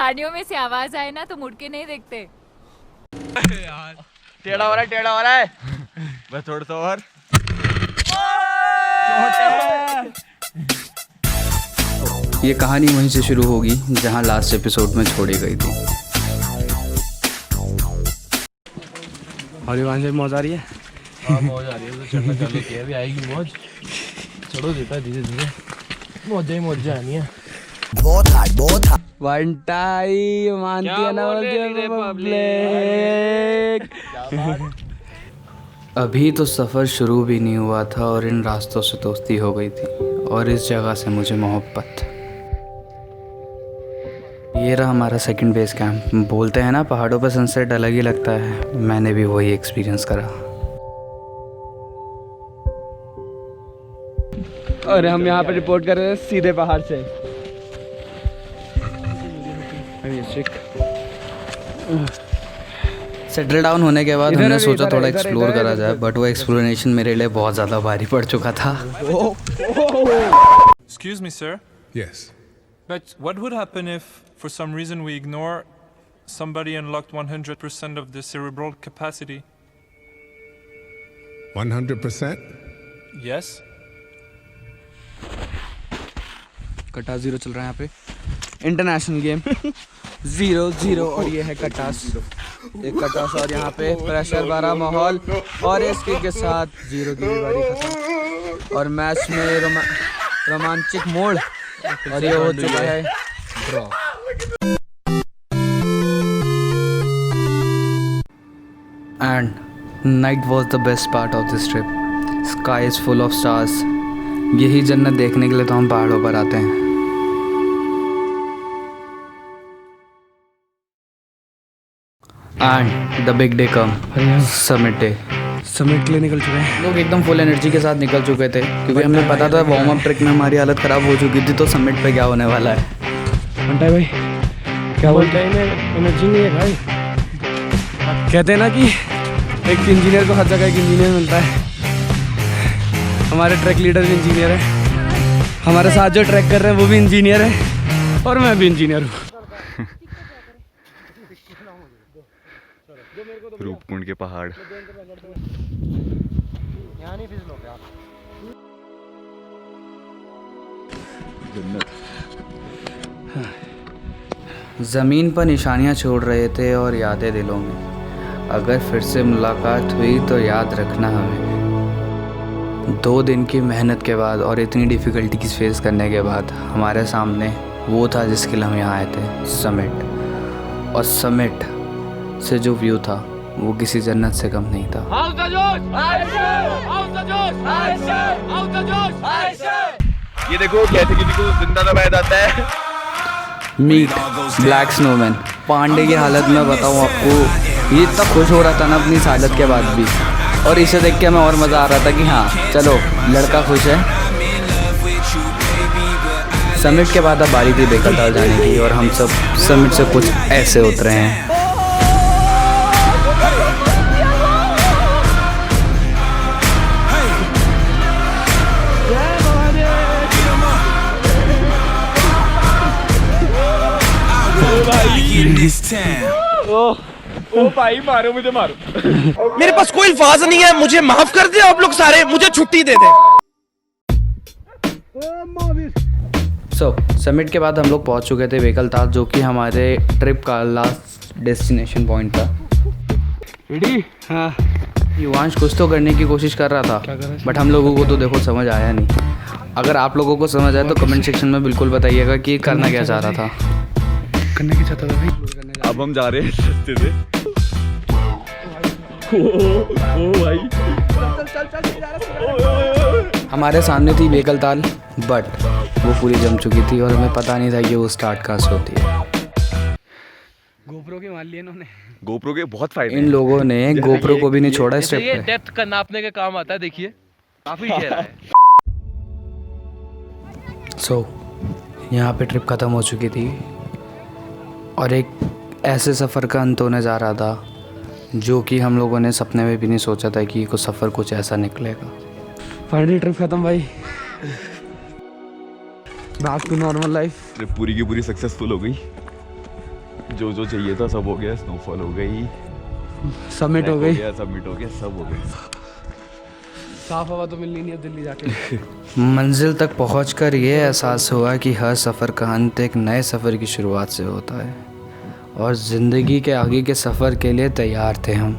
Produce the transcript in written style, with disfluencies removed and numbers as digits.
गाड़ियों में से आवाज आए ना तो मुड़ के नहीं देखते। टेढ़ा हो रहा है बस थोड़ा सा और। ये कहानी वहीं से शुरू होगी जहां लास्ट एपिसोड में छोड़ी गई थी। और वहाँ से मौज आ रही है। हाँ मौज आ रही है, तो चढ़ना चालू किया, अभी आएगी मौज। चढ़ो देता है धीरे धीरे, मौज ही मौज आनी है। बहुत हार्ड वंटाई मानती है ना पब्लिक। अभी तो सफ़र शुरू भी नहीं हुआ था और इन रास्तों से दोस्ती हो गई थी और इस जगह से मुझे मोहब्बत। ये रहा हमारा सेकंड बेस कैंप। बोलते हैं ना पहाड़ों पर सनसेट अलग ही लगता है, मैंने भी वही एक्सपीरियंस करा। और हम यहाँ पे रिपोर्ट कर रहे हैं सीधे पहाड़ से। सेटल डाउन होने के बाद हमने सोचा थोड़ा एक्सप्लोर करा जाए, बट वो एक्सप्लोरेशन मेरे लिए बहुत ज़्यादा भारी पड़ चुका था। Excuse me, sir. Yes. But what would happen if, for some reason, we ignore somebody unlocked 100% of their cerebral capacity? 100%? Yes? कटास 0 चल रहा है यहाँ पे। इंटरनेशनल गेम 0-0 और ये है कटास। एक कटास और यहाँ पे प्रेशर भरा माहौल और इसके के साथ 0 की बारी खत्म और मैच में रोमांचक मोड़ और ये हो चुका है draw. And night was the best part of this trip. Sky is full of stars. यही जन्नत देखने के लिए तो हम पहाड़ों पर आते हैं। And the big day come, summit day. Summit के लिए निकल चुके हैं लोग एकदम फुल एनर्जी के साथ निकल चुके थे क्योंकि हमें पता था वार्म अप ट्रिक में हमारी हालत ख़राब हो चुकी थी, तो समिट पे क्या होने वाला है। घंटा भाई क्या बोलते हैं, एनर्जी नहीं है भाई। कहते हैं ना कि एक इंजीनियर को हर जगह एक इंजीनियर मिलता है। हमारे ट्रैक लीडर भी इंजीनियर है, हमारे साथ जो ट्रैक कर रहे हैं वो भी इंजीनियर है और मैं भी इंजीनियर हूँ। रूपकुंड के पहाड़। ज़मीन पर निशानियाँ छोड़ रहे थे और यादें दिलों में। अगर फिर से मुलाकात हुई तो याद रखना हमें। 2 दिन की मेहनत के बाद और इतनी डिफ़िकल्टीज फेस करने के बाद हमारे सामने वो था जिसके लिए हम यहाँ आए थे, समिट। और समिट से जो व्यू था वो किसी जन्नत से कम नहीं था। ये देखो कैसे किसी को जिंदा दबाया जाता है। Meet black snowman. पांडे की हालत में बताऊँ आपको, ये इतना खुश हो रहा था ना अपनी इस हालत के बाद भी, और इसे देख के हमें और मज़ा आ रहा था कि हाँ चलो लड़का खुश है। समिट के बाद अब बारी थी बेकताल जाने की और हम सब समिट से कुछ ऐसे उतरे हैं। ओ भाई मारो मुझे, मारो। मेरे पास कोई अल्फाज नहीं है, मुझे माफ कर दे आप लोग सारे, मुझे छुट्टी दे दे। समिट के बाद हम लोग पहुंच चुके थे बेकलताल, जो कि हमारे ट्रिप का लास्ट डेस्टिनेशन पॉइंट था। हाँ युवांश कुछ तो करने की कोशिश कर रहा था, बट हम लोगों को तो देखो समझ आया नहीं। अगर आप लोगों को समझ आए तो कमेंट सेक्शन में बिल्कुल बताइएगा कि करना क्या चाह रहा था। करने की चाहता था भाई। अब हम जा रहे हैं रास्ते से। ओ भाई हमारे सामने थी बेकलताल, बट वो पूरी जम चुकी थी और हमें पता नहीं था कि वो स्टार्ट कहाँ से होती है। गोप्रो के मान लिए इन्होंने। गोप्रो के बहुत फायदे। इन लोगों ने गोप्रो को भी नहीं छोड़ा स्टेप ये पे। डेप्थ का नापने के काम आता है, देखिए काफी गहरा है। यहाँ पे ट्रिप ख़त्म हो चुकी थी और एक ऐसे सफ़र का अंत होने जा रहा था जो कि हम लोगों ने सपने में भी नहीं सोचा था कि कुछ सफ़र कुछ ऐसा निकलेगा। फाइनली ट्रिप खत्म भाई, back to normal life. Trip पूरी की पूरी सक्सेसफुल हो गई। जो जो चाहिए था सब हो गया, स्नोफॉल हो गई, सबमिट हो गई, सबमिट हो गया, सब हो गया। साफ हवा तो मिलनी नहीं है दिल्ली जाके। मंजिल तक पहुंचकर ये एहसास हुआ कि हर सफ़र का अंत एक नए सफ़र की शुरुआत से होता है और ज़िंदगी के आगे के सफ़र के लिए तैयार थे हम।